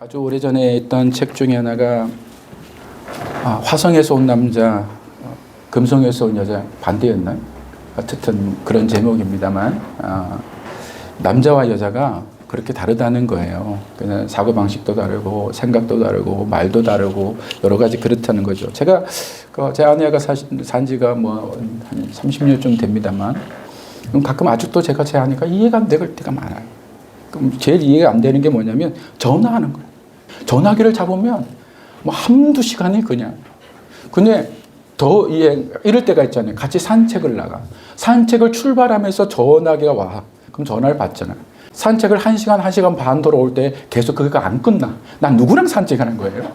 아주 오래전에 있던 책 중에 하나가 화성에서 온 남자, 금성에서 온 여자 반대였나요? 어쨌든 그런 제목입니다만 남자와 여자가 그렇게 다르다는 거예요. 그냥 사고방식도 다르고 생각도 다르고 말도 다르고 여러 가지 그렇다는 거죠. 제가 제 아내가 산 지가 한 30년쯤 됩니다만 가끔 아직도 제가 제 아내가 이해가 안 될 때가 많아요. 그럼 제일 이해가 안 되는 게 뭐냐면 전화하는 거예요. 전화기를 잡으면 한두 시간이 그냥. 근데 더 이럴 때가 있잖아요. 같이 산책을 나가. 산책을 출발하면서 전화기가 와. 그럼 전화를 받잖아요. 산책을 1시간, 1시간 반 돌아올 때 계속 그거 안 끝나. 난 누구랑 산책하는 거예요?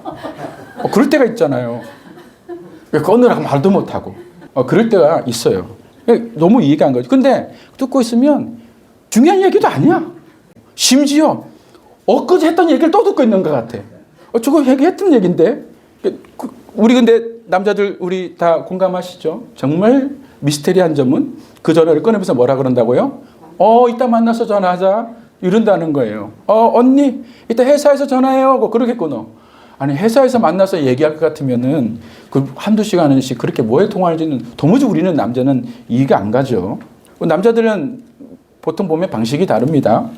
그럴 때가 있잖아요. 끊으라고 말도 못하고. 그럴 때가 있어요. 너무 이해가 안 가죠. 근데 듣고 있으면 중요한 얘기도 아니야. 심지어 엊그제 했던 얘기를 또 듣고 있는 것 같아. 저거 했던 얘기인데. 우리 근데 남자들 우리 다 공감하시죠? 정말 미스테리한 점은 그 전화를 끊으면서 뭐라 그런다고요? 이따 만나서 전화하자. 이런다는 거예요. 언니 이따 회사에서 전화해요 하고 그러겠구나. 아니 회사에서 만나서 얘기할 것 같으면은 그 한두 시간씩 그렇게 뭐에 통화할지는 도무지 우리는 남자는 이해가 안 가죠. 남자들은 보통 보면 방식이 다릅니다.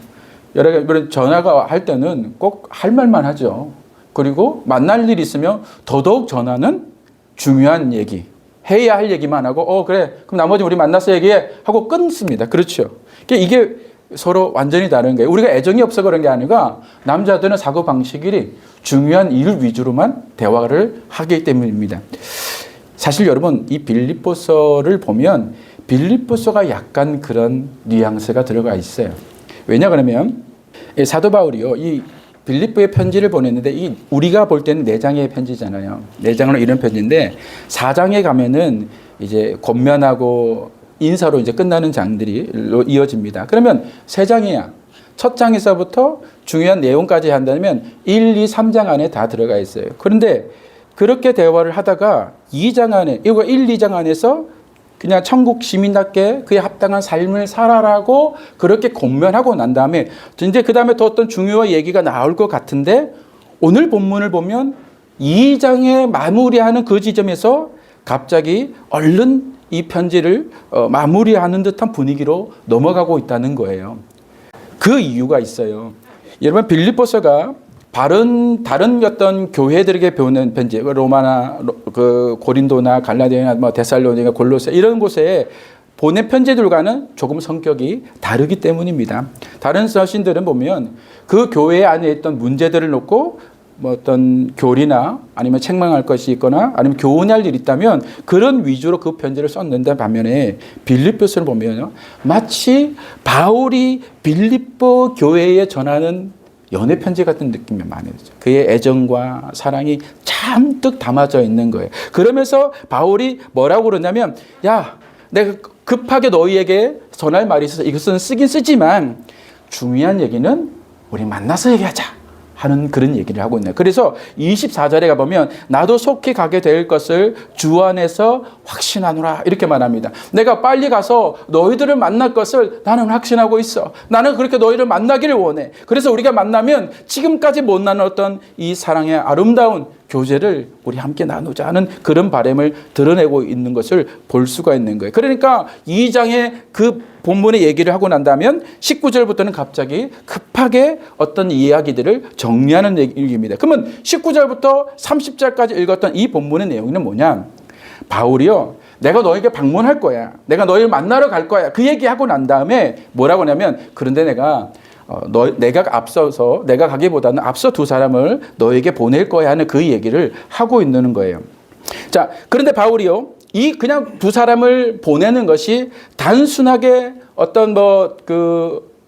여러 가지 전화가 할 때는 꼭 할 말만 하죠. 그리고 만날 일 있으면 더더욱 전화는 중요한 얘기, 해야 할 얘기만 하고 그래 그럼 나머지 우리 만나서 얘기해 하고 끊습니다. 그렇죠. 이게 서로 완전히 다른 거예요. 우리가 애정이 없어 그런 게 아니라 남자들은 사고방식이 중요한 일 위주로만 대화를 하기 때문입니다. 사실 여러분 이 빌립보서를 보면 빌립보서가 약간 그런 뉘앙스가 들어가 있어요. 왜냐 그러면 사도 바울이요 이 빌립보의 편지를 보냈는데 우리가 볼 때는 4장의 편지잖아요. 4장으로 이런 편지인데 4장에 가면은 이제 권면하고 인사로 이제 끝나는 장들이 이어집니다. 그러면 3장이야. 첫 장에서부터 중요한 내용까지 한다면 1, 2, 3장 안에 다 들어가 있어요. 그런데 그렇게 대화를 하다가 2장 안에 이거 1, 2장 안에서 그냥 천국 시민답게 그에 합당한 삶을 살아라고 그렇게 권면하고 난 다음에 이제 그 다음에 또 어떤 중요한 얘기가 나올 것 같은데 오늘 본문을 보면 2장에 마무리하는 그 지점에서 갑자기 얼른 이 편지를 마무리하는 듯한 분위기로 넘어가고 있다는 거예요. 그 이유가 있어요. 여러분 빌립보서가 다른 어떤 교회들에게 보낸 편지, 로마나 고린도나 갈라디아나 데살로니가 골로새 이런 곳에 보낸 편지들과는 조금 성격이 다르기 때문입니다. 다른 서신들은 보면 그 교회 안에 있던 문제들을 놓고 어떤 교리나 아니면 책망할 것이 있거나 아니면 교훈할 일이 있다면 그런 위주로 그 편지를 썼는데 반면에 빌립보서를 보면 마치 바울이 빌립보 교회에 전하는 연애 편지 같은 느낌이 많이 들죠. 그의 애정과 사랑이 잔뜩 담아져 있는 거예요. 그러면서 바울이 뭐라고 그러냐면 야 내가 급하게 너희에게 전할 말이 있어서 이것은 쓰긴 쓰지만 중요한 얘기는 우리 만나서 얘기하자 하는 그런 얘기를 하고 있네요. 그래서 24절에 가보면 나도 속히 가게 될 것을 주 안에서 확신하노라 이렇게 말합니다. 내가 빨리 가서 너희들을 만날 것을 나는 확신하고 있어. 나는 그렇게 너희를 만나기를 원해. 그래서 우리가 만나면 지금까지 못 나눴던 이 사랑의 아름다운 교제를 우리 함께 나누자 하는 그런 바람을 드러내고 있는 것을 볼 수가 있는 거예요. 그러니까 2장의 그 본문의 얘기를 하고 난다면 19절부터는 갑자기 급하게 어떤 이야기들을 정리하는 얘기입니다. 그러면 19절부터 30절까지 읽었던 이 본문의 내용은 뭐냐? 바울이요. 내가 너에게 방문할 거야. 내가 너희를 만나러 갈 거야. 그 얘기하고 난 다음에 뭐라고 하냐면 그런데 내가 앞서서 내가 가기보다는 앞서 2 사람을 너에게 보낼 거야 하는 그 얘기를 하고 있는 거예요. 자, 그런데 바울이요. 그냥 2 사람을 보내는 것이 단순하게 어떤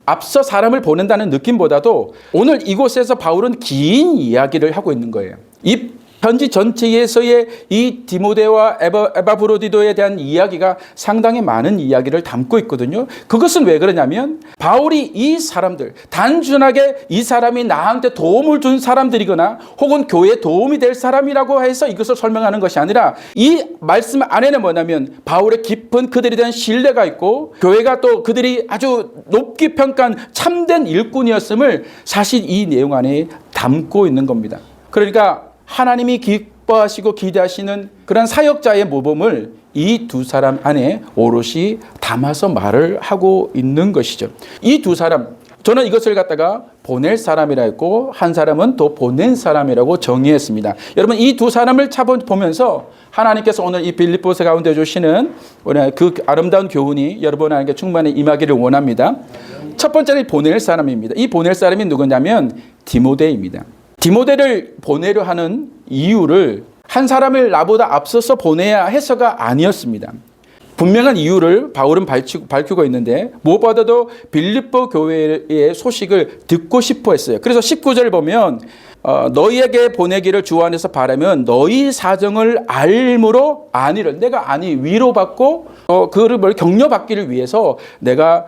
앞서 사람을 보낸다는 느낌보다도 오늘 이곳에서 바울은 긴 이야기를 하고 있는 거예요. 이 편지 전체에서의 이 디모데와 에바브로디도에 대한 이야기가 상당히 많은 이야기를 담고 있거든요. 그것은 왜 그러냐면 바울이 이 사람들, 단순하게 이 사람이 나한테 도움을 준 사람들이거나 혹은 교회에 도움이 될 사람이라고 해서 이것을 설명하는 것이 아니라 이 말씀 안에는 뭐냐면 바울의 깊은 그들에 대한 신뢰가 있고 교회가 또 그들이 아주 높게 평가한 참된 일꾼이었음을 사실 이 내용 안에 다 담고 있는 겁니다. 그러니까 하나님이 기뻐하시고 기대하시는 그런 사역자의 모범을 이 두 사람 안에 오롯이 담아서 말을 하고 있는 것이죠. 이 두 사람, 저는 이것을 갖다가 보낼 사람이라 했고 한 사람은 또 보낸 사람이라고 정의했습니다. 여러분 이 두 사람을 보면서 하나님께서 오늘 이 빌립보서 가운데 주시는 그 아름다운 교훈이 여러분에게 충만히 임하기를 원합니다. 첫 번째는 보낼 사람입니다. 이 보낼 사람이 누구냐면 디모데입니다. 디모데를 보내려 하는 이유를 한 사람을 나보다 앞서서 보내야 해서가 아니었습니다. 분명한 이유를 바울은 밝히고 있는데 무엇보다도 빌립보 교회의 소식을 듣고 싶어 했어요. 그래서 19절 보면 너희에게 보내기를 주 안에서 바라면 너희 사정을 알므로 아니를 내가 아니 위로받고 그를 격려받기를 위해서 내가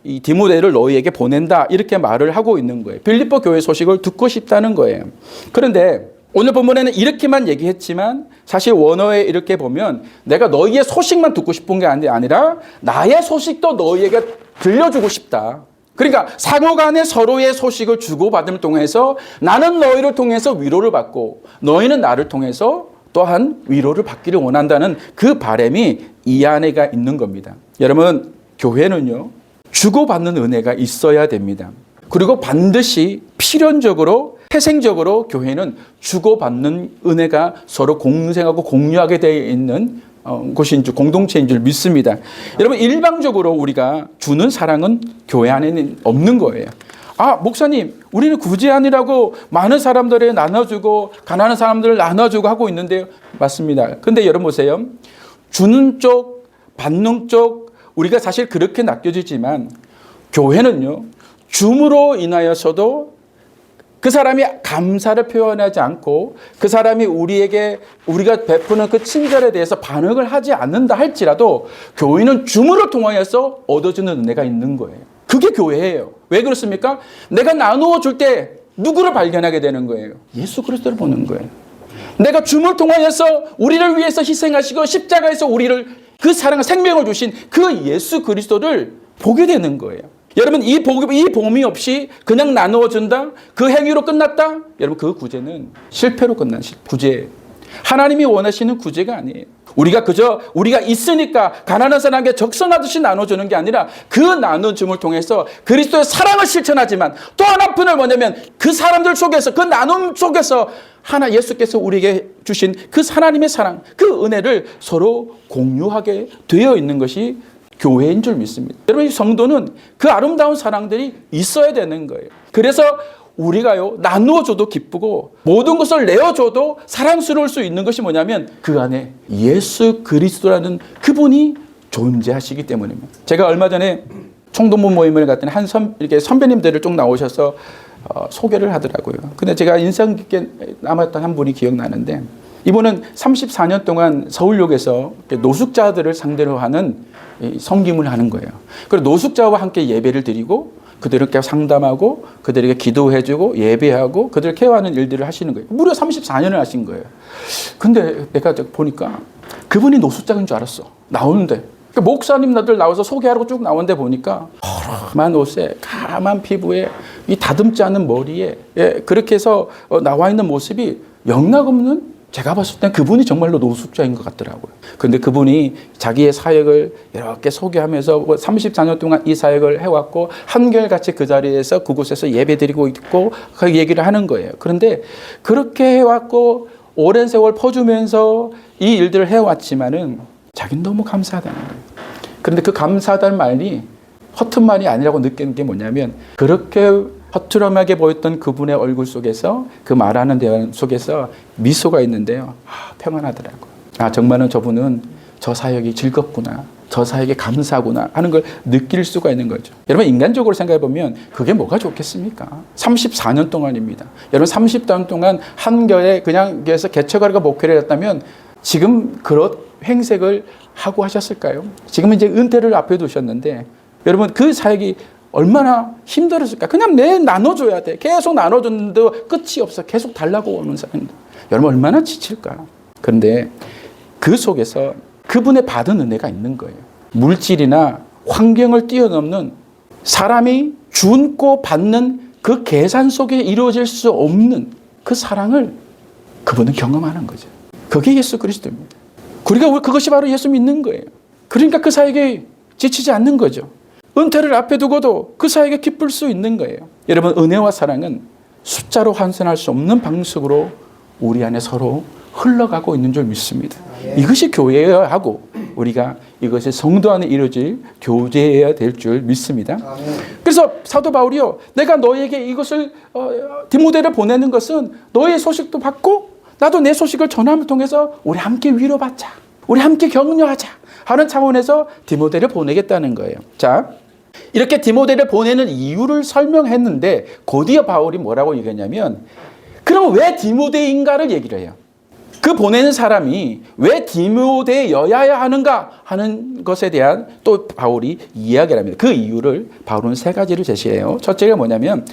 이 디모데를 너희에게 보낸다 이렇게 말을 하고 있는 거예요. 빌립보 교회 소식을 듣고 싶다는 거예요. 그런데 오늘 본문에는 이렇게만 얘기했지만 사실 원어에 이렇게 보면 내가 너희의 소식만 듣고 싶은 게 아니라 나의 소식도 너희에게 들려주고 싶다. 그러니까 상호간에 서로의 소식을 주고받음을 통해서 나는 너희를 통해서 위로를 받고 너희는 나를 통해서 또한 위로를 받기를 원한다는 그 바람이 이 안에가 있는 겁니다. 여러분 교회는요 주고받는 은혜가 있어야 됩니다. 그리고 반드시 필연적으로 태생적으로 교회는 주고받는 은혜가 서로 공생하고 공유하게 되어 있는 곳인 줄 공동체인 줄 믿습니다. 여러분 일방적으로 우리가 주는 사랑은 교회 안에는 없는 거예요. 아 목사님 우리는 구제 아니라고 많은 사람들에 나눠주고 가난한 사람들을 나눠주고 하고 있는데요. 맞습니다. 근데 여러분 보세요. 주는 쪽 받는 쪽 우리가 사실 그렇게 낚여지지만 교회는요. 줌으로 인하여서도 그 사람이 감사를 표현하지 않고 그 사람이 우리가 베푸는 그 친절에 대해서 반응을 하지 않는다 할지라도 교회는 줌으로 통하여서 얻어주는 은혜가 있는 거예요. 그게 교회예요. 왜 그렇습니까? 내가 나누어 줄 때 누구를 발견하게 되는 거예요? 예수 그리스도를 보는 거예요. 내가 줌을 통하여서 우리를 위해서 희생하시고 십자가에서 우리를 그 사랑과 생명을 주신 그 예수 그리스도를 보게 되는 거예요. 여러분 이 복음이 없이 그냥 나누어준다? 그 행위로 끝났다? 여러분 그 구제는 실패로 끝난 구제예요. 하나님이 원하시는 구제가 아니에요. 우리가 있으니까 가난한 사람에게 적선하듯이 나눠주는 게 아니라 그 나눠줌을 통해서 그리스도의 사랑을 실천하지만 또 하나뿐을 뭐냐면 그 사람들 속에서 그 나눔 속에서 예수께서 우리에게 주신 그 하나님의 사랑 그 은혜를 서로 공유하게 되어 있는 것이 교회인 줄 믿습니다. 여러분 이 성도는 그 아름다운 사랑들이 있어야 되는 거예요. 그래서 우리가요 나누어줘도 기쁘고 모든 것을 내어줘도 사랑스러울 수 있는 것이 뭐냐면 그 안에 예수 그리스도라는 그분이 존재하시기 때문입니다. 제가 얼마 전에 총동부 모임을 갔더니 이렇게 선배님들을 쭉 나오셔서 소개를 하더라고요. 근데 제가 인상 깊게 남았던 한 분이 기억나는데 이분은 34년 동안 서울역에서 노숙자들을 상대로 하는 섬김을 하는 거예요. 그리고 노숙자와 함께 예배를 드리고 그들에게 상담하고 그들에게 기도해주고 예배하고 그들을 케어하는 일들을 하시는 거예요. 무려 34년을 하신 거예요. 근데 내가 보니까 그분이 노숙자인 줄 알았어. 나오는데. 목사님들 나와서 소개하라고 쭉 나오는데 보니까 허름한 옷에 까만 피부에 이 다듬지 않은 머리에 그렇게 해서 나와 있는 모습이 영락없는 제가 봤을 땐 그분이 정말로 노숙자인 것 같더라고요. 그런데 그분이 자기의 사역을 이렇게 소개하면서 34년 동안 이 사역을 해왔고 한결같이 그 자리에서 그곳에서 예배드리고 있고 그 얘기를 하는 거예요. 그런데 그렇게 해왔고 오랜 세월 퍼주면서 이 일들을 해왔지만은 자기는 너무 감사하다는 거예요. 그런데 그 감사하다는 말이 허튼 말이 아니라고 느끼는 게 뭐냐면 그렇게 허투름하게 보였던 그분의 얼굴 속에서 그 말하는 대화 속에서 미소가 있는데요. 평안하더라고요. 정말은 저분은 저 사역이 즐겁구나. 저 사역이 감사구나 하는 걸 느낄 수가 있는 거죠. 여러분 인간적으로 생각해 보면 그게 뭐가 좋겠습니까? 34년 동안입니다. 여러분 30년 동안 한결에 그냥 그래서 개척하려고 목회를 했다면 지금 그런 행색을 하고 하셨을까요? 지금은 이제 은퇴를 앞에 두셨는데 여러분 그 사역이 얼마나 힘들었을까? 그냥 매일 나눠줘야 돼. 계속 나눠줬는데도 끝이 없어. 계속 달라고 오는 사람들. 여러분 얼마나 지칠까? 그런데 그 속에서 그분의 받은 은혜가 있는 거예요. 물질이나 환경을 뛰어넘는 사람이 주고 받는 그 계산 속에 이루어질 수 없는 그 사랑을 그분은 경험하는 거죠. 그게 예수 그리스도입니다. 우리가 그것이 바로 예수 믿는 거예요. 그러니까 그 사에게 지치지 않는 거죠. 은퇴를 앞에 두고도 그 사에게 기쁠 수 있는 거예요. 여러분, 은혜와 사랑은 숫자로 환산할 수 없는 방식으로 우리 안에 서로 흘러가고 있는 줄 믿습니다. 이것이 교회여야 하고 우리가 이것이 성도 안에 이루어질 교제여야 될 줄 믿습니다. 그래서 사도 바울이요, 내가 너에게 이것을 디모데를 보내는 것은 너의 소식도 받고 나도 내 소식을 전함을 통해서 우리 함께 위로받자, 우리 함께 격려하자 하는 차원에서 디모데를 보내겠다는 거예요. 자, 이렇게 디모데를 보내는 이유를 설명했는데 곧이어 바울이 뭐라고 얘기했냐면, 그럼 왜 디모데인가를 얘기를 해요. 그 보내는 사람이 왜 디모데여야 하는가 하는 것에 대한 또 바울이 이야기를 합니다. 그 이유를 바울은 세 가지를 제시해요. 첫째가 뭐냐면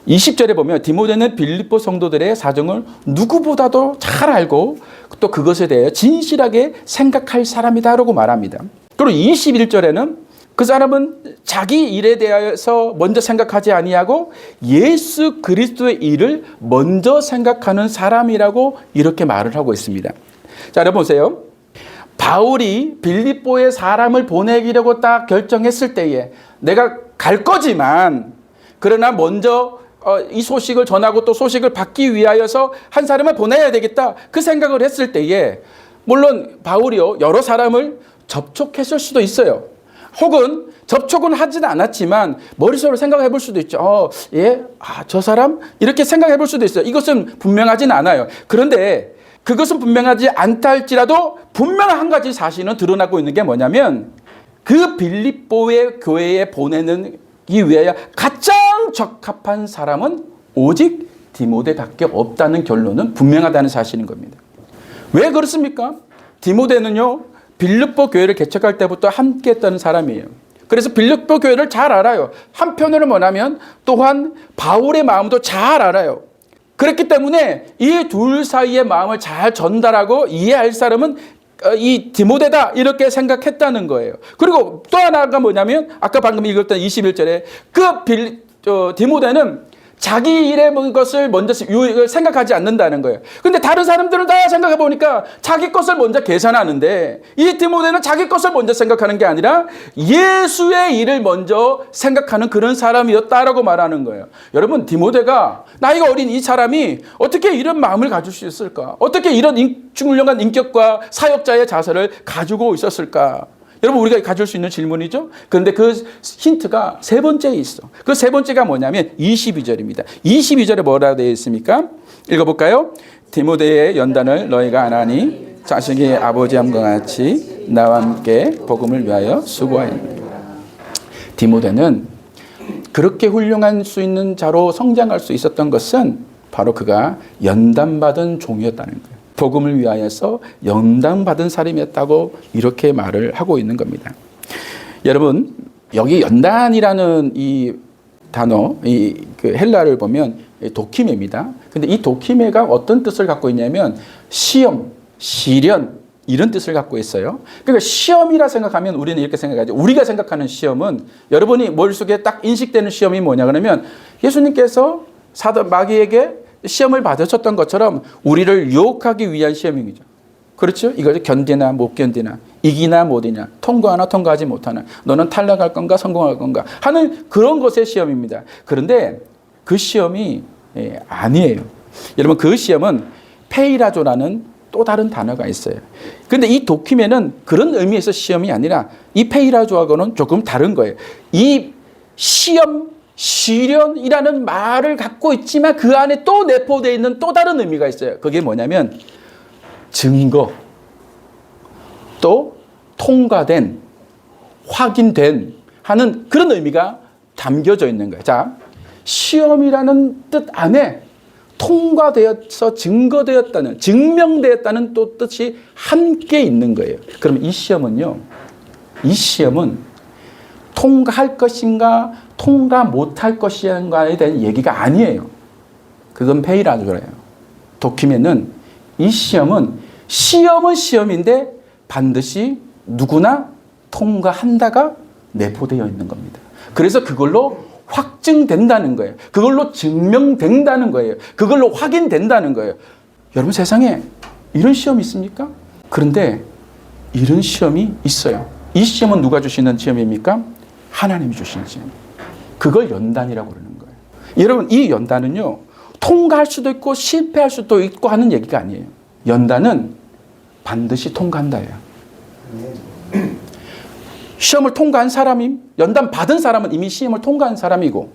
20절에 보면 디모데는 빌립보 성도들의 사정을 누구보다도 잘 알고 또 그것에 대해 진실하게 생각할 사람이다라고 말합니다. 그리고 21절에는 그 사람은 자기 일에 대해서 먼저 생각하지 아니하고 예수 그리스도의 일을 먼저 생각하는 사람이라고 이렇게 말을 하고 있습니다. 자, 여러분 보세요. 바울이 빌립보에 사람을 보내기라고 딱 결정했을 때에 내가 갈 거지만 그러나 먼저 이 소식을 전하고 또 소식을 받기 위하여서 한 사람을 보내야 되겠다, 그 생각을 했을 때에 물론 바울이요, 여러 사람을 접촉했을 수도 있어요. 혹은 접촉은 하진 않았지만 머릿속으로 생각해 볼 수도 있죠. 저 사람? 이렇게 생각해 볼 수도 있어요. 이것은 분명하진 않아요. 그런데 그것은 분명하지 않다 할지라도 분명한 한 가지 사실은 드러나고 있는 게 뭐냐면, 그 빌립보의 교회에 보내는 이 위하여 가장 적합한 사람은 오직 디모데밖에 없다는 결론은 분명하다는 사실인 겁니다. 왜 그렇습니까? 디모데는요, 빌립보 교회를 개척할 때부터 함께 했던 사람이에요. 그래서 빌립보 교회를 잘 알아요. 한편으로 뭐냐면 또한 바울의 마음도 잘 알아요. 그렇기 때문에 이 둘 사이의 마음을 잘 전달하고 이해할 사람은 이 디모데다, 이렇게 생각했다는 거예요. 그리고 또 하나가 뭐냐면 아까 방금 읽었던 21절에 디모데는 자기 일의 것을 먼저 생각하지 않는다는 거예요. 근데 다른 사람들은 다 생각해 보니까 자기 것을 먼저 계산하는데, 이 디모데는 자기 것을 먼저 생각하는 게 아니라 예수의 일을 먼저 생각하는 그런 사람이었다라고 말하는 거예요. 여러분, 디모데가 나이가 어린 이 사람이 어떻게 이런 마음을 가질 수 있을까? 어떻게 이런 훌륭한 인격과 사역자의 자세를 가지고 있었을까? 여러분, 우리가 가질 수 있는 질문이죠. 그런데 그 힌트가 세 번째에 있어. 그 세 번째가 뭐냐면 22절입니다. 22절에 뭐라고 되어 있습니까? 읽어볼까요? 디모데의 연단을 너희가 안 하니 자식이 아버지함과 같이 나와 함께 복음을 위하여 수고하였느니라. 디모데는 그렇게 훌륭한 수 있는 자로 성장할 수 있었던 것은 바로 그가 연단받은 종이었다는 거예요. 복음을 위하여서 연단받은 사람이었다고 이렇게 말을 하고 있는 겁니다. 여러분, 여기 연단이라는 이 단어, 그 헬라를 보면 도키메입니다. 근데 이 도키메가 어떤 뜻을 갖고 있냐면 시험, 시련, 이런 뜻을 갖고 있어요. 그러니까 시험이라 생각하면 우리는 이렇게 생각하죠. 우리가 생각하는 시험은, 여러분이 머릿속에 딱 인식되는 시험이 뭐냐 그러면 예수님께서 사도 마귀에게 시험을 받으셨던 것처럼 우리를 유혹하기 위한 시험이죠. 그렇죠? 이걸 견디나 못 견디나, 이기나 못이냐, 통과하나 통과하지 못하나, 너는 탈락할 건가 성공할 건가 하는 그런 것의 시험입니다. 그런데 그 시험이 아니에요. 여러분, 그 시험은 페이라조라는 또 다른 단어가 있어요. 그런데 이 도키메는 그런 의미에서 시험이 아니라 이 페이라조하고는 조금 다른 거예요. 이 시험, 시련이라는 말을 갖고 있지만 그 안에 또 내포되어 있는 또 다른 의미가 있어요. 그게 뭐냐면 증거, 또 통과된, 확인된 하는 그런 의미가 담겨져 있는 거예요. 자, 시험이라는 뜻 안에 통과되어서 증거되었다는, 증명되었다는 또 뜻이 함께 있는 거예요. 그럼 이 시험은요, 이 시험은 통과할 것인가 통과 못할 것인가에 대한 얘기가 아니에요. 그건 페이라조래요. 도키메는 이 시험은 시험인데 반드시 누구나 통과한다가 내포되어 있는 겁니다. 그래서 그걸로 확증된다는 거예요. 그걸로 증명된다는 거예요. 그걸로 확인된다는 거예요. 여러분 세상에 이런 시험이 있습니까? 그런데 이런 시험이 있어요. 이 시험은 누가 주시는 시험입니까? 하나님이 주시는 시험. 그걸 연단이라고 그러는 거예요. 여러분 이 연단은요. 통과할 수도 있고 실패할 수도 있고 하는 얘기가 아니에요. 연단은 반드시 통과한다예요. 시험을 통과한 사람이 연단 받은 사람은 이미 시험을 통과한 사람이고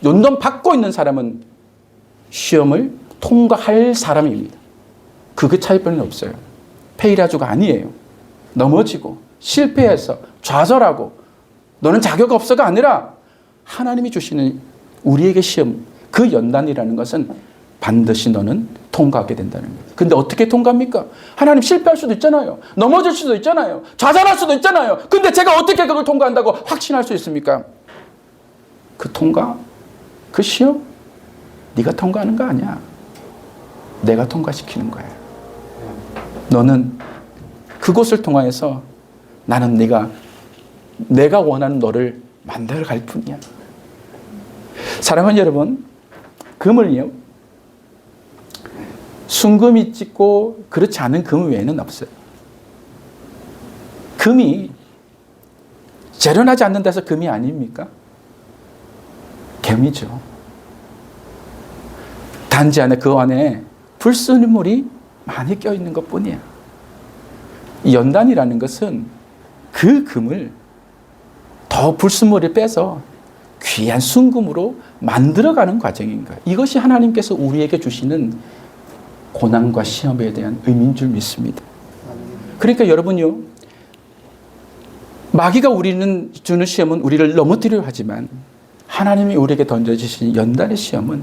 연단 받고 있는 사람은 시험을 통과할 사람입니다. 그게 차이점은 없어요. 페이라주가 아니에요. 넘어지고 실패해서 좌절하고 너는 자격 없어가 아니라 하나님이 주시는 우리에게 시험, 그 연단이라는 것은 반드시 너는 통과하게 된다는 거예요. 근데 어떻게 통과합니까? 하나님 실패할 수도 있잖아요. 넘어질 수도 있잖아요. 좌절할 수도 있잖아요. 근데 제가 어떻게 그걸 통과한다고 확신할 수 있습니까? 그 통과, 그 시험, 네가 통과하는 거 아니야. 내가 통과시키는 거예요. 너는 그곳을 통하여서 나는 내가 원하는 너를 만들어 갈 뿐이야. 사랑하는 여러분, 금을요, 순금이 찍고 그렇지 않은 금 외에는 없어요. 금이 재련하지 않는 데서 금이 아닙니까? gem이죠. 단지 그 안에 불순물이 많이 껴있는 것 뿐이야. 이 연단이라는 것은 그 금을 더 불순물을 빼서 귀한 순금으로 만들어가는 과정인 거예요. 이것이 하나님께서 우리에게 주시는 고난과 시험에 대한 의미인 줄 믿습니다. 그러니까 여러분요, 마귀가 우리는 주는 시험은 우리를 넘어뜨려 하지만 하나님이 우리에게 던져주신 연단의 시험은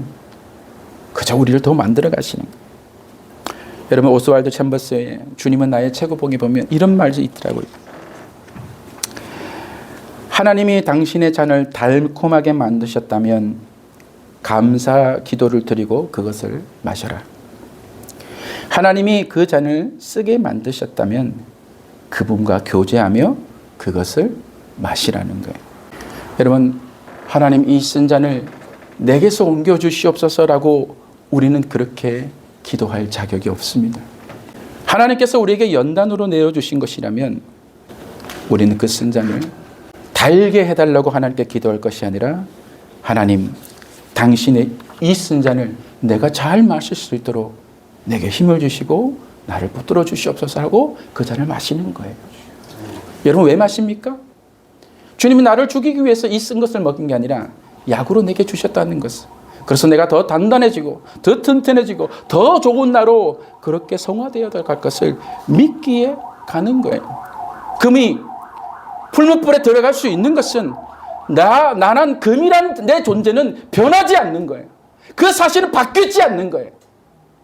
그저 우리를 더 만들어 가시는 거예요. 여러분 오스왈드 챔버스의 주님은 나의 최고봉에 보면 이런 말이 있더라고요. 하나님이 당신의 잔을 달콤하게 만드셨다면 감사 기도를 드리고 그것을 마셔라. 하나님이 그 잔을 쓰게 만드셨다면 그분과 교제하며 그것을 마시라는 거예요. 여러분 하나님 이 쓴 잔을 내게서 옮겨주시옵소서라고 우리는 그렇게 기도할 자격이 없습니다. 하나님께서 우리에게 연단으로 내어주신 것이라면 우리는 그 쓴 잔을 달게 해달라고 하나님께 기도할 것이 아니라 하나님 당신의 이 쓴 잔을 내가 잘 마실 수 있도록 내게 힘을 주시고 나를 붙들어 주시옵소서 하고 그 잔을 마시는 거예요. 여러분 왜 마십니까? 주님이 나를 죽이기 위해서 이 쓴 것을 먹은 게 아니라 약으로 내게 주셨다는 것을. 그래서 내가 더 단단해지고 더 튼튼해지고 더 좋은 나로 그렇게 성화되어 갈 것을 믿기에 가는 거예요. 금이 풀무불에 들어갈 수 있는 것은 나는 금이란 내 존재는 변하지 않는 거예요. 그 사실은 바뀌지 않는 거예요.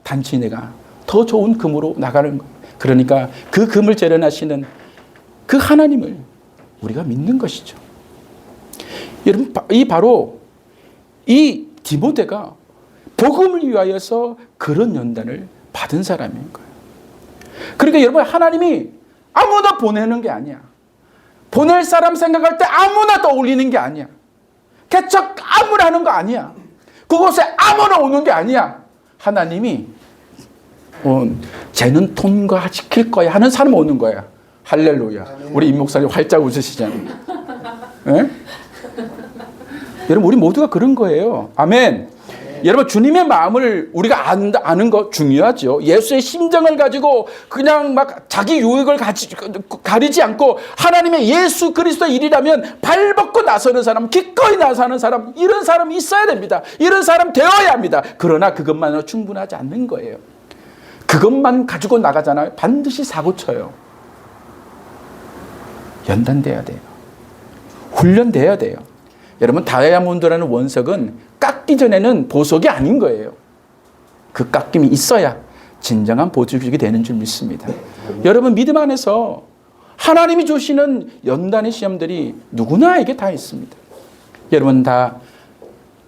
단지 내가 더 좋은 금으로 나가는 거예요. 그러니까 그 금을 재련하시는 그 하나님을 우리가 믿는 것이죠. 여러분 바로 이 디모데가 복음을 위하여서 그런 연단을 받은 사람인 거예요. 그러니까 여러분 하나님이 아무나 보내는 게 아니야. 보낼 사람 생각할 때 아무나 떠올리는 게 아니야. 개척 아무나 하는 거 아니야. 그곳에 아무나 오는 게 아니야. 하나님이 쟤는 통과시킬 거야 하는 사람 오는 거야. 할렐루야. 우리 임 목사님 활짝 웃으시잖아요. 네? 여러분 우리 모두가 그런 거예요. 아멘. 여러분 주님의 마음을 우리가 아는 거 중요하죠. 예수의 심정을 가지고 그냥 막 자기 유익을 가리지 않고 하나님의 예수 그리스도의 일이라면 발벗고 나서는 사람, 기꺼이 나서는 사람, 이런 사람이 있어야 됩니다. 이런 사람 되어야 합니다. 그러나 그것만으로 충분하지 않는 거예요. 그것만 가지고 나가잖아요. 반드시 사고쳐요. 연단돼야 돼요. 훈련돼야 돼요. 여러분 다이아몬드라는 원석은 깎기 전에는 보석이 아닌 거예요. 그 깎임이 있어야 진정한 보석이 되는 줄 믿습니다. 여러분 믿음 안에서 하나님이 주시는 연단의 시험들이 누구나에게 다 있습니다. 여러분 다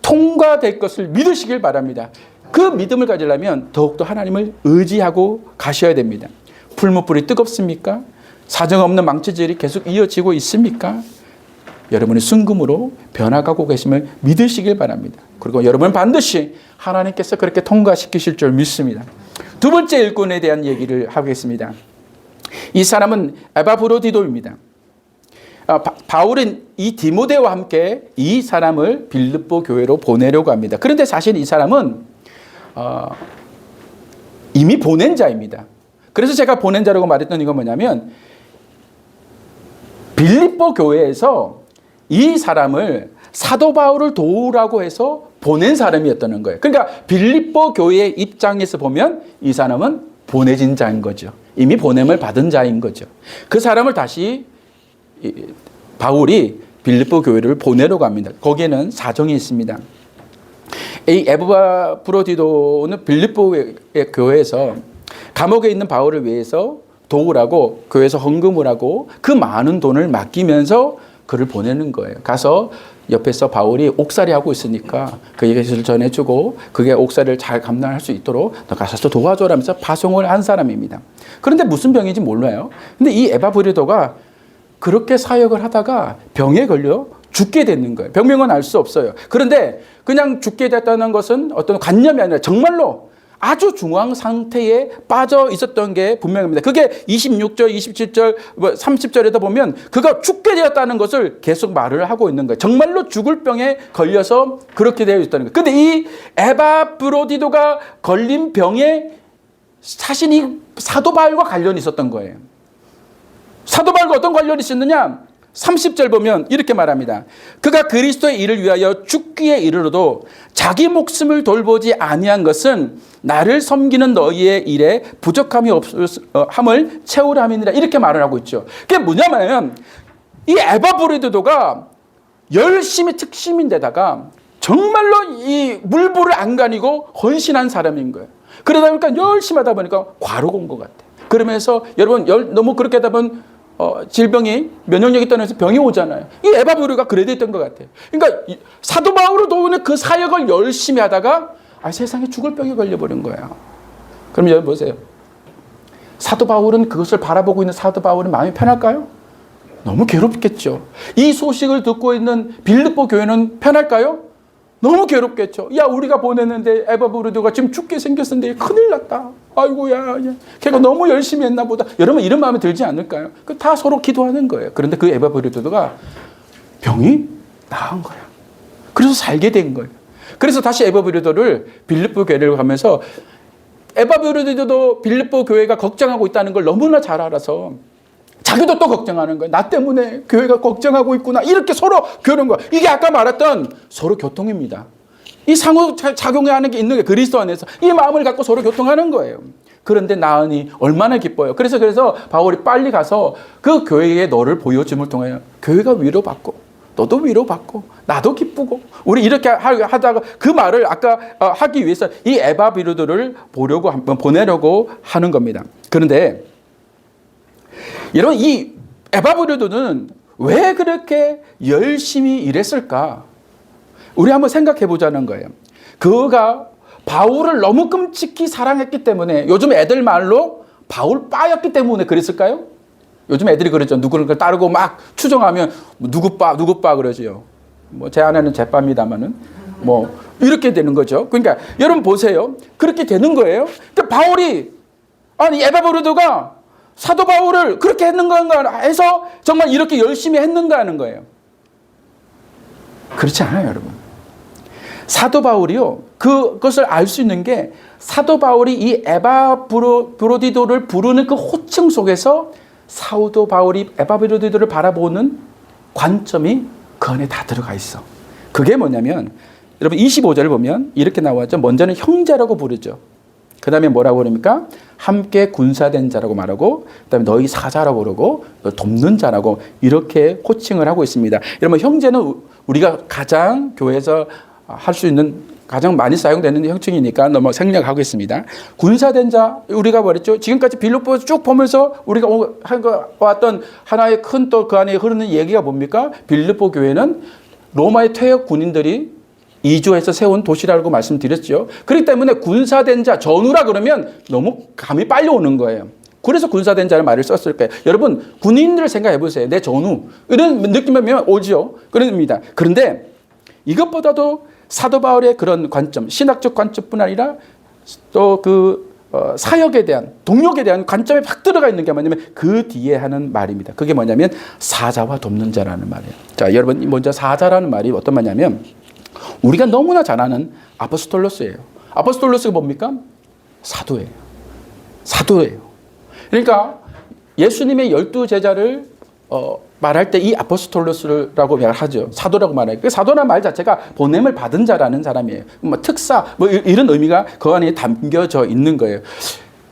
통과될 것을 믿으시길 바랍니다. 그 믿음을 가지려면 더욱더 하나님을 의지하고 가셔야 됩니다. 풀무불이 뜨겁습니까? 사정없는 망치질이 계속 이어지고 있습니까? 여러분의 순금으로 변화가고 계심을 믿으시길 바랍니다. 그리고 여러분 반드시 하나님께서 그렇게 통과시키실 줄 믿습니다. 두 번째 일꾼에 대한 얘기를 하겠습니다. 이 사람은 에바브로디도입니다. 바울은 이 디모데와 함께 이 사람을 빌립보 교회로 보내려고 합니다. 그런데 사실 이 사람은 이미 보낸 자입니다. 그래서 제가 보낸 자라고 말했던 이건 뭐냐면 빌립보 교회에서 이 사람을 사도 바울을 도우라고 해서 보낸 사람이었다는 거예요. 그러니까 빌립보 교회의 입장에서 보면 이 사람은 보내진 자인 거죠. 이미 보냄을 받은 자인 거죠. 그 사람을 다시 바울이 빌립보 교회를 보내려고 합니다. 거기에는 사정이 있습니다. 이 에바브로디도는 빌립보 교회에서 감옥에 있는 바울을 위해서 도우라고 교회에서 헌금을 하고 그 많은 돈을 맡기면서 그를 보내는 거예요. 가서 옆에서 바울이 옥살이 하고 있으니까 그에게 것을 전해주고 그게 옥살이를 잘 감당할 수 있도록 너 가서 도와줘라 하면서 파송을 한 사람입니다. 그런데 무슨 병인지 몰라요. 근데 이 에바브리도가 그렇게 사역을 하다가 병에 걸려 죽게 되는 거예요. 병명은 알 수 없어요. 그런데 그냥 죽게 됐다는 것은 어떤 관념이 아니라 정말로 아주 중앙 상태에 빠져 있었던 게 분명합니다. 그게 26절, 27절, 30절에도 보면 그가 죽게 되었다는 것을 계속 말을 하고 있는 거예요. 정말로 죽을 병에 걸려서 그렇게 되어 있다는 거예요. 그런데 이 에바브로디도가 걸린 병에 사실 이 사도 바울과 관련이 있었던 거예요. 사도 바울과 어떤 관련이 있었느냐? 30절 보면 이렇게 말합니다. 그가 그리스도의 일을 위하여 죽기에 이르러도 자기 목숨을 돌보지 아니한 것은 나를 섬기는 너희의 일에 부족함이 없음을 채우려 함이니라. 이렇게 말을 하고 있죠. 그게 뭐냐면 이 에바브로디도가 열심히 특심인데다가 정말로 이 물불을 안 가리고 헌신한 사람인 거예요. 그러다 보니까 열심히 하다 보니까 과로가 온 것 같아요. 그러면서 여러분 너무 그렇게 하다 보면 질병이 면역력이 떨어져서 병이 오잖아요. 이 에바브로디도가 그래 됐던 것 같아요. 그러니까 사도 바울을 도우는 그 사역을 열심히 하다가 세상에 죽을 병에 걸려버린 거예요. 그럼 여러분 보세요. 사도 바울은 그것을 바라보고 있는 사도 바울은 마음이 편할까요? 너무 괴롭겠죠. 이 소식을 듣고 있는 빌립보 교회는 편할까요? 너무 괴롭겠죠. 야, 우리가 보냈는데 에바브로디도가 지금 죽게 생겼는데 큰일 났다. 아이고야, 걔가 너무 열심히 했나 보다. 여러분 이런 마음이 들지 않을까요? 다 서로 기도하는 거예요. 그런데 그 에바브로디도가 병이 나은 거야. 그래서 살게 된 거예요. 그래서 다시 에바브로디도를 빌립보 교회를 가면서 에바브로디도도 빌립보 교회가 걱정하고 있다는 걸 너무나 잘 알아서 자기도 또 걱정하는 거예요. 나 때문에 교회가 걱정하고 있구나. 이렇게 서로 교류한 거예요. 이게 아까 말했던 서로 교통입니다. 이 상호작용하는 게 있는 게 그리스도 안에서 이 마음을 갖고 서로 교통하는 거예요. 그런데 나으니 얼마나 기뻐요. 그래서 바울이 빨리 가서 그 교회에 너를 보여줌을 통해 교회가 위로받고 너도 위로받고 나도 기쁘고 우리 이렇게 하다가 그 말을 아까 하기 위해서 이 에바브로디도를 보내려고 하는 겁니다. 그런데 여러분 이 에바브로디도는 왜 그렇게 열심히 일했을까? 우리 한번 생각해 보자는 거예요. 그가 바울을 너무 끔찍히 사랑했기 때문에 요즘 애들 말로 바울 빠였기 때문에 그랬을까요? 요즘 애들이 그러죠. 누구를 따르고 막 추정하면 누구 빠 그러지요. 제 아내는 제 빠입니다만은 이렇게 되는 거죠. 그러니까 여러분 보세요. 그렇게 되는 거예요. 그러니까 바울이 에바브로디도가 사도 바울을 그렇게 했는가 해서 정말 이렇게 열심히 했는가 하는 거예요. 그렇지 않아요, 여러분. 사도 바울이요. 그것을 알 수 있는 게 사도 바울이 이 에바브로디도를 부르는 그 호칭 속에서 사도 바울이 에바브로디도를 바라보는 관점이 그 안에 다 들어가 있어. 그게 뭐냐면 여러분 25절을 보면 이렇게 나와죠. 먼저는 형제라고 부르죠. 그 다음에 뭐라고 그럽니까? 함께 군사된 자라고 말하고 그 다음에 너희 사자라고 그러고 돕는 자라고 이렇게 호칭을 하고 있습니다. 여러분 형제는 우리가 가장 교회에서 할 수 있는 가장 많이 사용되는 형칭이니까 생략하겠습니다. 군사된 자 우리가 말했죠. 지금까지 빌립보에서 쭉 보면서 우리가 왔던 하나의 큰 또 그 안에 흐르는 얘기가 뭡니까? 빌립보 교회는 로마의 퇴역 군인들이 이주해서 세운 도시라고 말씀드렸죠. 그렇기 때문에 군사된 자, 전우라 그러면 너무 감이 빨리 오는 거예요. 그래서 군사된 자를 말을 썼을 거예요. 여러분 군인들을 생각해 보세요. 내 전우 이런 느낌이면 오지요. 그럽니다. 그런데 이것보다도 사도 바울의 그런 관점, 신학적 관점뿐 아니라 또 그 사역에 대한, 동력에 대한 관점에 확 들어가 있는 게 뭐냐면 그 뒤에 하는 말입니다. 그게 뭐냐면 사자와 돕는 자라는 말이에요. 자, 여러분 먼저 사자라는 말이 어떤 말이냐면 우리가 너무나 잘 아는 아포스톨로스예요. 아포스톨로스가 뭡니까? 사도예요. 사도예요. 그러니까 예수님의 12제자를 말할 때 이 아포스톨로스라고 말하죠. 사도라고 말해요. 그 사도라는 말 자체가 보냄을 받은 자라는 사람이에요. 뭐 특사 뭐 이런 의미가 그 안에 담겨져 있는 거예요.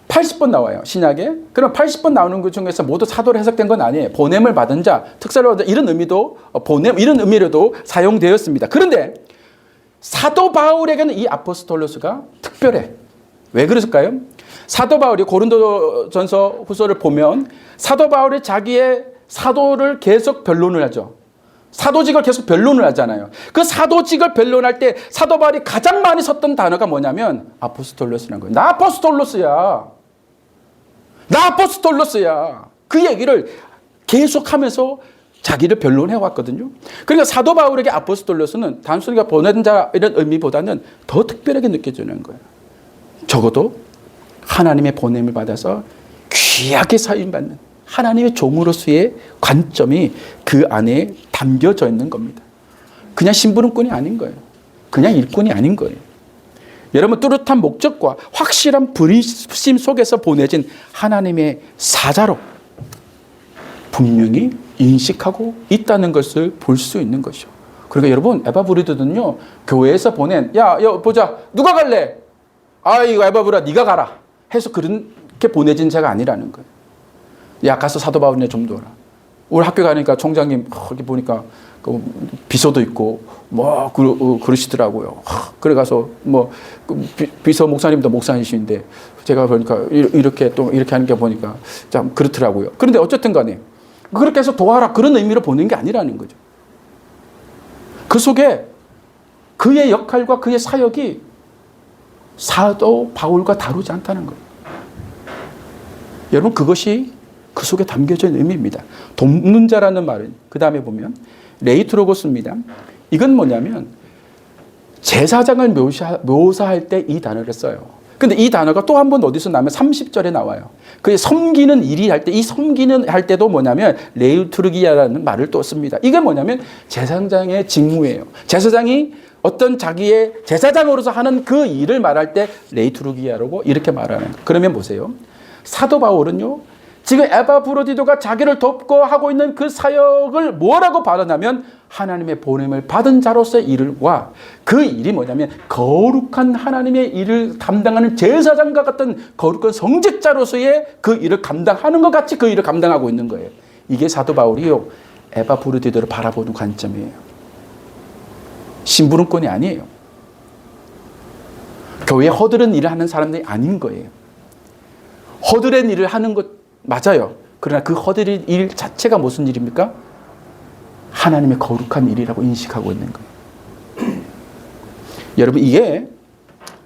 80번 나와요. 신약에. 그럼 80번 나오는 것 중에서 모두 사도로 해석된 건 아니에요. 보냄을 받은 자, 특사로 받은 자 이런 의미도 보냄 이런 의미로도 사용되었습니다. 그런데 사도 바울에게는 이 아포스톨로스가 특별해. 왜 그랬을까요? 사도 바울이 고린도전서 후서를 보면 사도 바울이 자기의 사도를 계속 변론을 하죠. 사도직을 계속 변론을 하잖아요. 그 사도직을 변론할 때 사도 바울이 가장 많이 썼던 단어가 뭐냐면 아포스톨로스라는 거예요. 나 아포스톨로스야. 나 아포스톨로스야. 그 얘기를 계속하면서 자기를 변론해 왔거든요. 그러니까 사도 바울에게 아포스톨로스는 단순히 보낸 자 이런 의미보다는 더 특별하게 느껴지는 거예요. 적어도 하나님의 보냄을 받아서 귀하게 사용받는 하나님의 종으로서의 관점이 그 안에 담겨져 있는 겁니다. 그냥 심부름꾼이 아닌 거예요. 그냥 일꾼이 아닌 거예요. 여러분 뚜렷한 목적과 확실한 부르심 속에서 보내진 하나님의 사자로 분명히 인식하고 있다는 것을 볼 수 있는 것이죠. 그러니까 여러분 에바브리드는요 교회에서 보낸 야 보자 누가 갈래? 아 이거 에바브라 네가 가라 해서 그렇게 보내진 자가 아니라는 거예요. 야 가서 사도 바울네 좀 도와라. 우리 학교 가니까 총장님 여기 보니까 그 비서도 있고 뭐 그러시더라고요. 그래 가서 뭐 비서 목사님도 목사이신데 제가 보니까 이렇게 또 이렇게 하는 게 보니까 참 그렇더라고요. 그런데 어쨌든 간에 그렇게 해서 도와라 그런 의미로 보는 게 아니라는 거죠. 그 속에 그의 역할과 그의 사역이 사도 바울과 다르지 않다는 거예요. 여러분 그것이 그 속에 담겨져 있는 의미입니다. 돕는 자라는 말은 그 다음에 보면 레이트로고스입니다. 이건 뭐냐면 제사장을 묘사할 때 이 단어를 써요. 근데 이 단어가 또 한 번 어디서 나면 30절에 나와요. 그 섬기는 일이 할 때 이 섬기는 할 때도 뭐냐면 레이투르기아라는 말을 또 씁니다. 이게 뭐냐면 제사장의 직무예요. 제사장이 어떤 자기의 제사장으로서 하는 그 일을 말할 때 레이투르기아라고 이렇게 말하는 거예요. 그러면 보세요. 사도 바울은요. 지금 에바브로디도가 자기를 돕고 하고 있는 그 사역을 뭐라고 발언하면 하나님의 보냄을 받은 자로서의 일과 그 일이 뭐냐면 거룩한 하나님의 일을 감당하는 제사장과 같은 거룩한 성직자로서의 그 일을 감당하는 것 같이 그 일을 감당하고 있는 거예요. 이게 사도 바울이요 에바브로디도를 바라보는 관점이에요. 심부름꾼이 아니에요. 교회에 허드렛 일을 하는 사람들이 아닌 거예요. 허드렛 일을 하는 것 맞아요. 그러나 그 허드렛 일 자체가 무슨 일입니까? 하나님의 거룩한 일이라고 인식하고 있는 거예요. 여러분 이게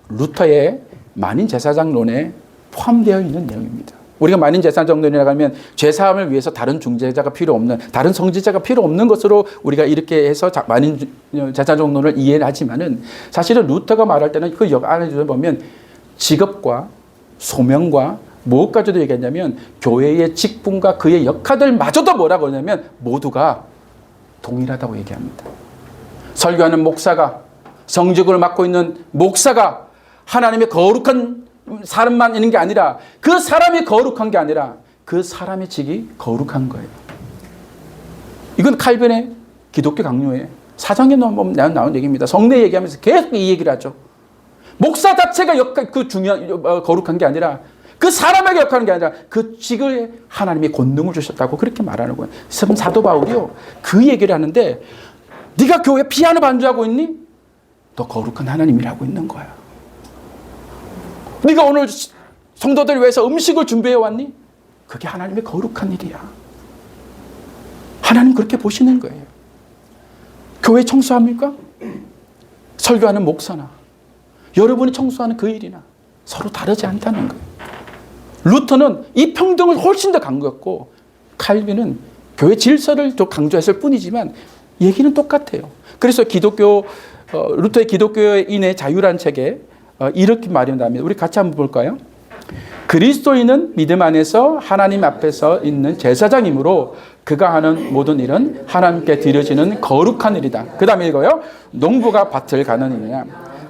루터의 만인 제사장론에 포함되어 있는 내용입니다. 우리가 만인 제사장론이라고 하면 죄사함을 위해서 다른 중재자가 필요 없는 다른 성지자가 필요 없는 것으로 우리가 이렇게 해서 만인 제사장론을 이해를 하지만은 사실은 루터가 말할 때는 그 역 안에 보면 직업과 소명과 무엇까지도 얘기했냐면 교회의 직분과 그의 역할들마저도 뭐라고 하냐면 모두가 동일하다고 얘기합니다. 설교하는 목사가 성직을 맡고 있는 목사가 하나님의 거룩한 사람만 있는 게 아니라 그 사람이 거룩한 게 아니라 그 사람의 직이 거룩한 거예요. 이건 칼빈의 기독교 강요에 사장에 나온 얘기입니다. 성례 얘기하면서 계속 이 얘기를 하죠. 목사 자체가 중요한 거룩한 게 아니라 그 사람에게 역하는 게 아니라 그 직을 하나님이 권능을 주셨다고 그렇게 말하는 거예요. 사도 바울이요 그 얘기를 하는데 네가 교회 피아노 반주하고 있니? 너 거룩한 하나님이 하고 있는 거야. 네가 오늘 성도들 위해서 음식을 준비해 왔니? 그게 하나님의 거룩한 일이야. 하나님 그렇게 보시는 거예요. 교회 청소합니까? 설교하는 목사나 여러분이 청소하는 그 일이나 서로 다르지 않다는 거예요. 루터는 이 평등을 훨씬 더 강조했고 칼빈은 교회 질서를 더 강조했을 뿐이지만 얘기는 똑같아요. 그래서 루터의 기독교인의 자유란 책에 이렇게 말한답니다. 우리 같이 한번 볼까요? 그리스도인은 믿음 안에서 하나님 앞에서 있는 제사장이므로 그가 하는 모든 일은 하나님께 드려지는 거룩한 일이다. 그 다음에 읽어요. 농부가 밭을 가는 일이나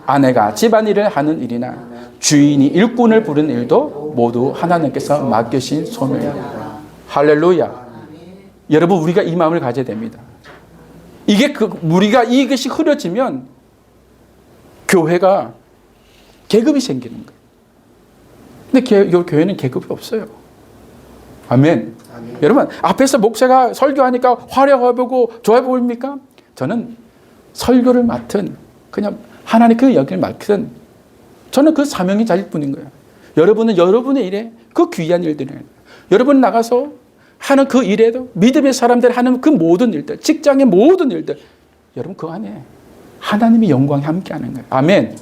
아내가 집안일을 하는 일이나 주인이 일꾼을 부르는 일도 모두 하나님께서 맡기신 소명이다. 할렐루야. 여러분, 우리가 이 마음을 가져야 됩니다. 우리가 이것이 흐려지면 교회가 계급이 생기는 거예요. 근데 교회는 계급이 없어요. 아멘. 여러분, 앞에서 목사가 설교하니까 화려해 보고 좋아 보입니까? 저는 설교를 맡은, 그냥 하나님 그 여기를 맡은, 저는 그 사명이 자일 뿐인 거예요. 여러분은 여러분의 일에 그 귀한 일들을, 여러분 나가서 하는 그 일에도 믿음의 사람들이 하는 그 모든 일들, 직장의 모든 일들, 여러분 그 안에 하나님의 영광이 함께하는 거예요. 아멘.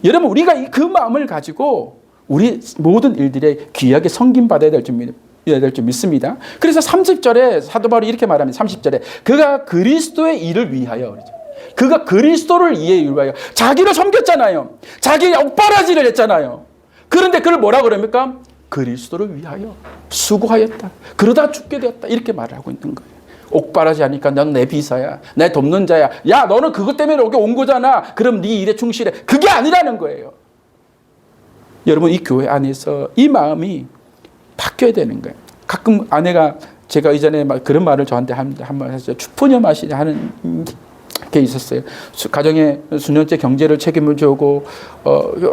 여러분, 우리가 그 마음을 가지고 우리 모든 일들에 귀하게 섬김받아야 될 줄 믿습니다. 그래서 30절에 사도 바울이 이렇게 말합니다. 30절에 그가 그리스도의 일을 위하여, 그러죠. 그가 그리스도를 위하여 자기를 섬겼잖아요. 자기 옥바라지를 했잖아요. 그런데 그를 뭐라 그럽니까? 그리스도를 위하여 수고하였다. 그러다 죽게 되었다. 이렇게 말을 하고 있는 거예요. 옥바라지 하니까 넌 내 비사야. 내 돕는 자야. 야, 너는 그것 때문에 여기 온 거잖아. 그럼 네 일에 충실해. 그게 아니라는 거예요. 여러분, 이 교회 안에서 이 마음이 바뀌어야 되는 거예요. 가끔 아내가, 제가 이전에 그런 말을 저한테 한번 했어요. 추푸녀 맛이 하는 게 있었어요. 가정의 수년째 경제를 책임을 지고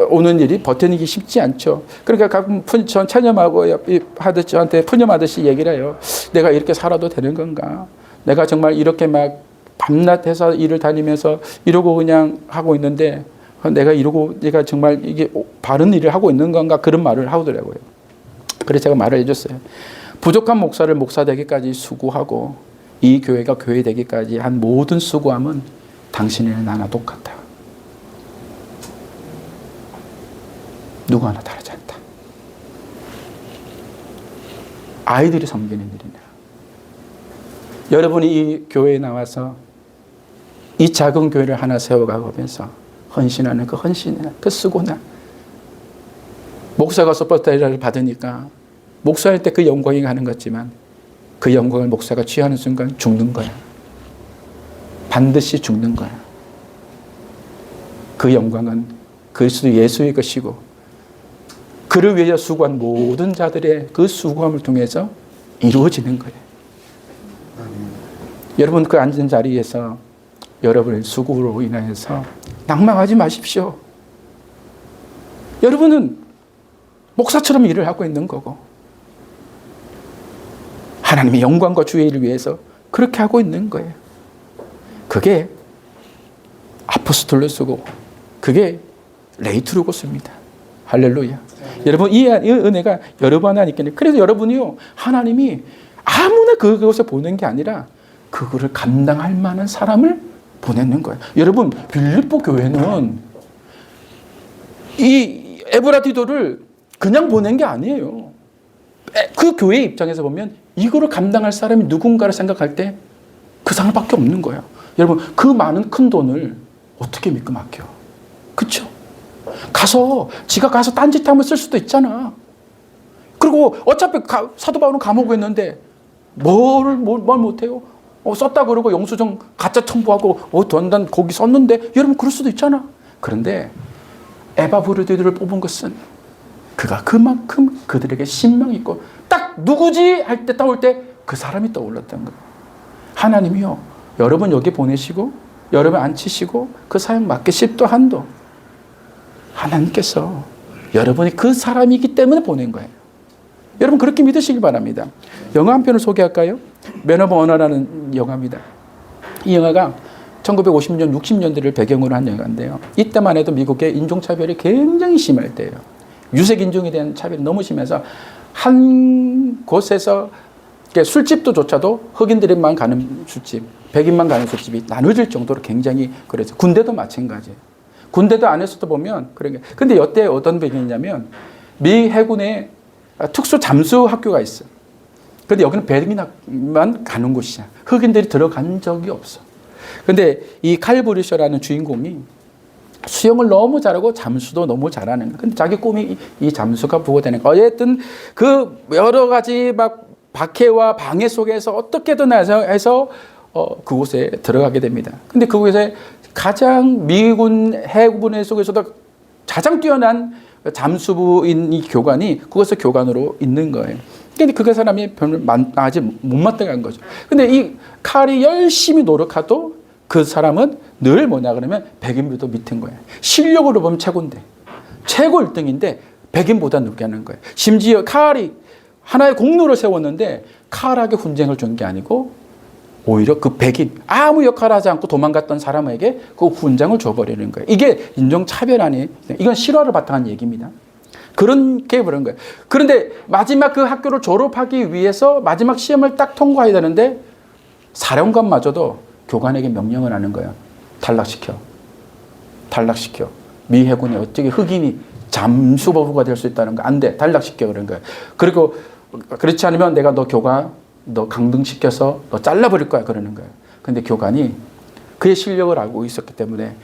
오는 일이 버티기 쉽지 않죠. 그러니까 가끔 전 체념하고 하듯이 저한테 푸념하듯이 얘기를 해요. 내가 이렇게 살아도 되는 건가? 내가 정말 이렇게 막 밤낮 해서 일을 다니면서 이러고 그냥 하고 있는데 내가 정말 이게 바른 일을 하고 있는 건가? 그런 말을 하더라고요. 그래서 제가 말을 해줬어요. 부족한 목사를 목사 되기까지 수고하고 이 교회가 교회 되기까지 한 모든 수고함은 당신이나 나나 똑같다. 누구 하나 다르지 않다. 아이들이 섬기는 일이냐. 여러분이 이 교회에 나와서 이 작은 교회를 하나 세워가면서 헌신하는 그 헌신이나 그 수고나, 목사가 서포트를 받으니까 목사할 때 그 영광이 가는 거지만 그 영광을 목사가 취하는 순간 죽는 거야. 반드시 죽는 거야. 그 영광은 그리스도 예수의 것이고 그를 위해 수고한 모든 자들의 그 수고함을 통해서 이루어지는 거예요. 여러분, 그 앉은 자리에서 여러분의 수고로 인하여서 낭망하지 마십시오. 여러분은 목사처럼 일을 하고 있는 거고 하나님의 영광과 주의 일을 위해서 그렇게 하고 있는 거예요. 그게 아포스톨로스고 그게 레이트로고스입니다. 할렐루야. 여러분, 이 은혜가 여러분 안에 있겠네요. 그래서 여러분이요, 하나님이 아무나 그것을 보낸 게 아니라 그거를 감당할 만한 사람을 보내는 거예요. 여러분, 빌립보 교회는 이 에브라디도를 그냥 보낸 게 아니에요. 그 교회의 입장에서 보면 이거를 감당할 사람이 누군가를 생각할 때 그 사람밖에 없는 거예요. 여러분, 그 많은 큰 돈을 어떻게 믿고 맡겨? 그렇죠? 지가 가서 딴짓하면 쓸 수도 있잖아. 그리고 어차피 사도 바울은 감옥에 있는데 뭘 못해요? 썼다 그러고 영수증 가짜 첨부하고 난 거기 썼는데, 여러분 그럴 수도 있잖아. 그런데 에바브로디들을 뽑은 것은 그가 그만큼 그들에게 신명이 있고 딱 누구지 할 때 떠올 때 그 사람이 떠올랐던 거예요. 하나님이요, 여러분 여기 보내시고 여러분 앉히시고 그 사역 맡기십도 한도 하나님께서 여러분이 그 사람이기 때문에 보낸 거예요. 여러분 그렇게 믿으시길 바랍니다. 영화 한 편을 소개할까요? 맨 오브 어너라는 영화입니다. 이 영화가 1950년, 60년대를 배경으로 한 영화인데요. 이때만 해도 미국의 인종차별이 굉장히 심할 때예요. 유색인종에 대한 차별이 너무 심해서 한 곳에서 술집도조차도 흑인들만 가는 술집, 백인만 가는 술집이 나눠질 정도로 굉장히 그래서 군대도 마찬가지예요. 군대도 안에서도 보면 그런 게. 근데 이때 어떤 배경이냐면 미 해군의 특수 잠수 학교가 있어. 근데 여기는 백인만 가는 곳이야. 흑인들이 들어간 적이 없어. 근데 이 칼 브루셔라는 주인공이 수영을 너무 잘하고 잠수도 너무 잘하는 거야. 근데 자기 꿈이 이 잠수가 부호되는 거야. 어쨌든 그 여러 가지 막 박해와 방해 속에서 어떻게든 해서 그곳에 들어가게 됩니다. 근데 그곳에 가장 미군 해군의 속에서도 가장 뛰어난 잠수부인 이 교관이 그곳에 교관으로 있는 거예요. 근데 그 사람이 별로 아직 못 마땅한 거죠. 근데 이 칼이 열심히 노력해도 그 사람은 늘 뭐냐 그러면 백인보다 밑인 거예요. 실력으로 보면 최고인데, 최고 1등인데 백인보다 늦게 하는 거예요. 심지어 칼이 하나의 공로를 세웠는데 칼에게 훈장을 준 게 아니고 오히려 그 백인 아무 역할을 하지 않고 도망갔던 사람에게 그 훈장을 줘버리는 거예요. 이게 인종차별 아니에요. 이건 실화를 바탕한 얘기입니다. 그렇게 그런 거예요. 그런데 마지막 그 학교를 졸업하기 위해서 마지막 시험을 딱 통과해야 되는데 사령관마저도 교관에게 명령을 하는 거예요. 탈락시켜. 미 해군이 어떻게 흑인이 잠수부가 될 수 있다는 거 안 돼. 탈락시켜 그런 거예요. 그리고 그렇지 않으면 내가 너 강등시켜서 너 잘라버릴 거야 그러는 거예요. 근데 교관이 그의 실력을 알고 있었기 때문에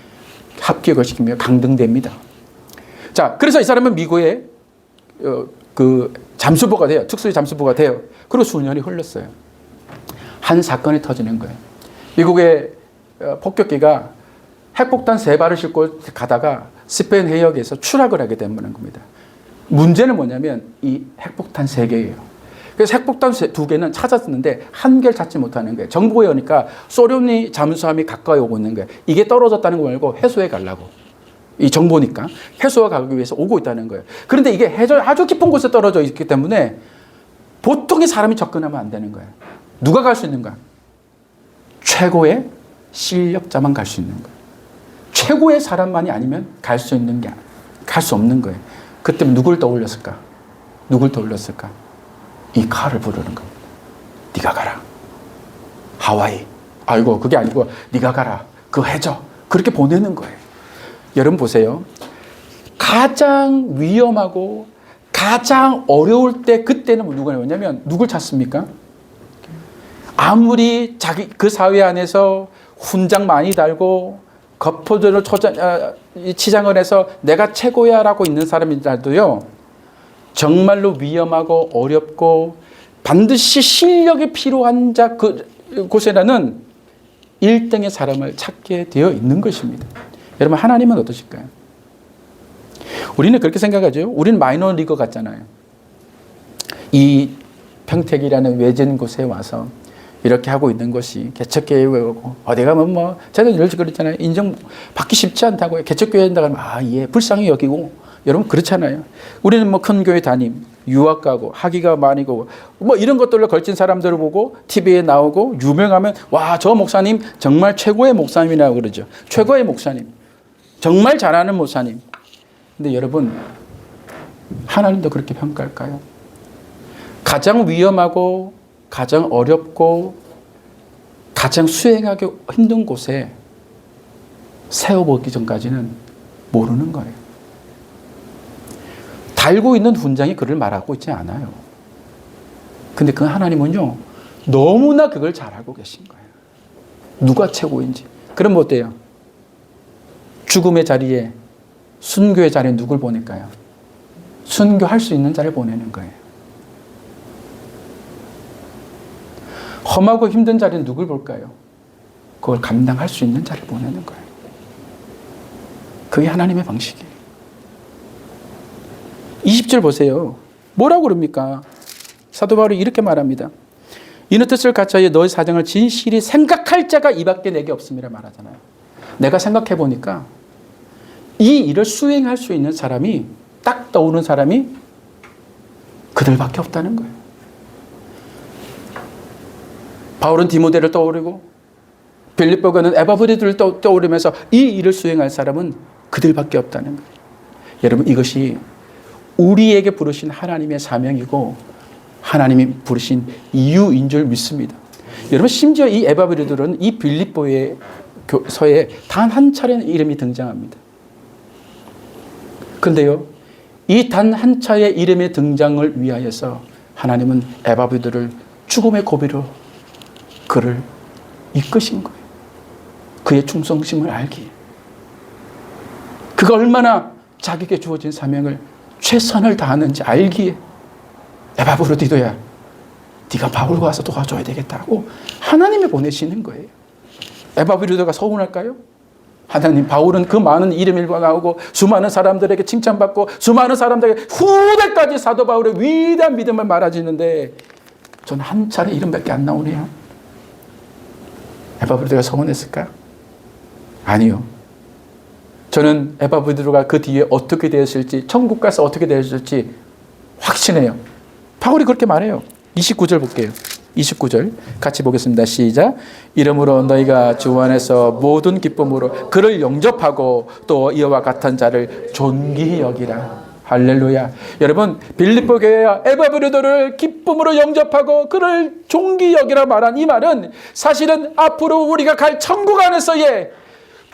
합격을 시키며 강등됩니다. 자, 그래서 이 사람은 미국의 그 잠수부가 돼요. 특수의 잠수부가 돼요. 그리고 수년이 흘렀어요. 한 사건이 터지는 거예요. 미국의 폭격기가 핵폭탄 3발을 싣고 가다가 스페인 해역에서 추락을 하게 되는 겁니다. 문제는 뭐냐면 이 핵폭탄 3개예요. 그래서 핵폭탄 2개는 찾았는데 한 개를 찾지 못하는 거예요. 정보에 오니까 소련이 잠수함이 가까이 오고 있는 거예요. 이게 떨어졌다는 거 말고 해소해 가려고. 이 정보니까 해소해 가기 위해서 오고 있다는 거예요. 그런데 이게 아주 깊은 곳에 떨어져 있기 때문에 보통의 사람이 접근하면 안 되는 거예요. 누가 갈 수 있는가? 최고의 실력자만 갈 수 있는 거예요. 최고의 사람만이 아니면 갈 수 있는 게 갈 수 없는 거예요. 그때 누굴 떠올렸을까? 이 칼을 부르는 겁니다. 네가 가라. 하와이. 아이고 그게 아니고 네가 가라. 그거 해줘. 그렇게 보내는 거예요. 여러분 보세요. 가장 위험하고 가장 어려울 때 그때는 누가 뭐냐면 누굴 찾습니까? 아무리 자기 그 사회 안에서 훈장 많이 달고 거포들을 치장을 해서 내가 최고야라고 있는 사람이라도요. 정말로 위험하고 어렵고 반드시 실력이 필요한 곳에라는 1등의 사람을 찾게 되어 있는 것입니다. 여러분 하나님은 어떠실까요? 우리는 그렇게 생각하죠. 우리는 마이너 리거 같잖아요. 이 평택이라는 외진 곳에 와서 이렇게 하고 있는 것이 개척교회고 어디 가면 제가 늘 그랬잖아요. 인정받기 쉽지 않다고요. 개척교회 한다고 하면 예, 불쌍히 여기고 여러분 그렇잖아요. 우리는 큰 교회 다님, 유학 가고 학위가 많이 가고 이런 것들로 걸친 사람들을 보고 TV에 나오고 유명하면 와, 저 목사님 정말 최고의 목사님이라고 그러죠. 최고의 목사님. 정말 잘하는 목사님. 근데 여러분 하나님도 그렇게 평가할까요? 가장 위험하고 가장 어렵고 가장 수행하기 힘든 곳에 세워보기 전까지는 모르는 거예요. 달고 있는 훈장이 그를 말하고 있지 않아요. 근데 그 하나님은요, 너무나 그걸 잘 알고 계신 거예요. 누가 최고인지. 그럼 어때요? 죽음의 자리에, 순교의 자리에 누굴 보낼까요? 순교할 수 있는 자를 보내는 거예요. 험하고 힘든 자리는 누굴 볼까요? 그걸 감당할 수 있는 자를 보내는 거예요. 그게 하나님의 방식이에요. 20절 보세요. 뭐라고 그럽니까? 사도 바울이 이렇게 말합니다. 이는 뜻을 갖춰야 너의 사정을 진실히 생각할 자가 이밖에 내게 없음이라 말하잖아요. 내가 생각해 보니까 이 일을 수행할 수 있는 사람이 딱 떠오르는 사람이 그들밖에 없다는 거예요. 바울은 디모데를 떠오르고 빌립보가는 에바브리들을 떠오르면서 이 일을 수행할 사람은 그들밖에 없다는 거예요. 여러분 이것이 우리에게 부르신 하나님의 사명이고 하나님이 부르신 이유인 줄 믿습니다. 여러분 심지어 이 에바브리들은 이 빌립보의 서에 단 한 차례는 이름이 등장합니다. 그런데요, 이 단 한 차의 이름의 등장을 위하여서 하나님은 에바브들을 죽음의 고비로 그를 이끄신 거예요. 그의 충성심을 알기에. 그가 얼마나 자기에게 주어진 사명을 최선을 다하는지 알기에 에바브로디도야 네가 바울과 와서 도와줘야 되겠다고 하나님이 보내시는 거예요. 에바브로디도가 서운할까요? 하나님, 바울은 그 많은 이름일과 나오고 수많은 사람들에게 칭찬받고 수많은 사람들에게 후대까지 사도 바울의 위대한 믿음을 말아주는데 저는 한 차례 이름밖에 안 나오네요. 에바브로디도가 서운했을까요? 아니요. 저는 에바브로디도가 그 뒤에 어떻게 되었을지, 천국 가서 어떻게 되었을지 확신해요. 바울이 그렇게 말해요. 29절 볼게요. 29절 같이 보겠습니다. 시작. 이러므로 너희가 주 안에서 모든 기쁨으로 그를 영접하고 또 이와 같은 자를 존귀히 여기라. 할렐루야. 여러분, 빌립보 교회와 에바브로도를 기쁨으로 영접하고 그를 존귀히 여기라 말한 이 말은 사실은 앞으로 우리가 갈 천국 안에서의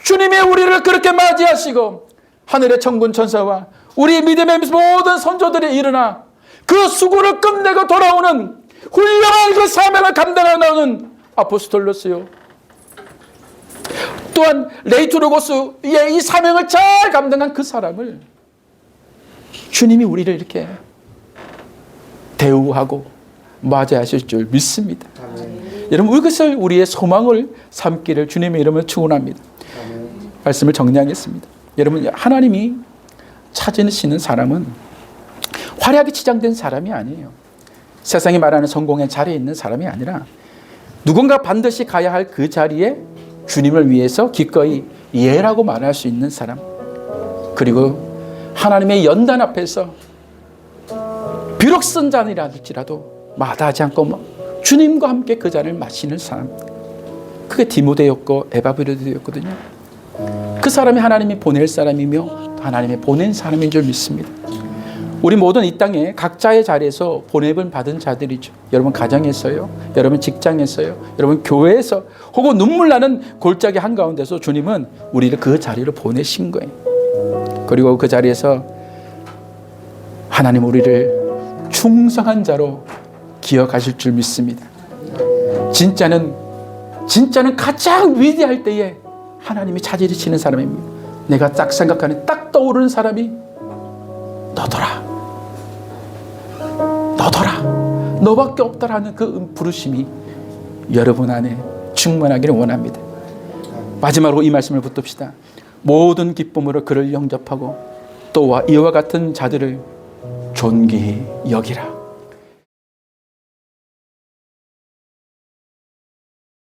주님이 우리를 그렇게 맞이하시고 하늘의 천군 천사와 우리 믿음의 모든 선조들이 일어나 그 수고를 끝내고 돌아오는 훌륭한 그 사명을 감당하는 아포스톨로스요. 또한 레이투로고스의 이 사명을 잘 감당한 그 사람을 주님이 우리를 이렇게 대우하고 맞이하실 줄 믿습니다. 여러분, 이것을 우리의 소망을 삼기를 주님의 이름으로 축원합니다. 말씀을 정리하겠습니다. 여러분, 하나님이 찾으시는 사람은 화려하게 치장된 사람이 아니에요. 세상이 말하는 성공의 자리에 있는 사람이 아니라 누군가 반드시 가야 할 그 자리에 주님을 위해서 기꺼이 예라고 말할 수 있는 사람, 그리고 하나님의 연단 앞에서 비록 쓴 잔이랄지라도 마다하지 않고 주님과 함께 그 잔을 마시는 사람, 그게 디모데였고 에바브로디였거든요. 그 사람이 하나님이 보낼 사람이며 하나님이 보낸 사람인 줄 믿습니다. 우리 모든 이 땅에 각자의 자리에서 보냄을 받은 자들이죠. 여러분 가정에서요, 여러분 직장에서요, 여러분 교회에서, 혹은 눈물 나는 골짜기 한가운데서 주님은 우리를 그 자리로 보내신 거예요. 그리고 그 자리에서 하나님 우리를 충성한 자로 기억하실 줄 믿습니다. 진짜는 가장 위대할 때에 하나님이 찾으시는 사람입니다. 내가 딱 생각하는, 딱 떠오르는 사람이 너더라. 너밖에 없다라는 그 부르심이 여러분 안에 충만하기를 원합니다. 마지막으로 이 말씀을 붙듭시다. 모든 기쁨으로 그를 영접하고 또 이와 같은 자들을 존귀히 여기라.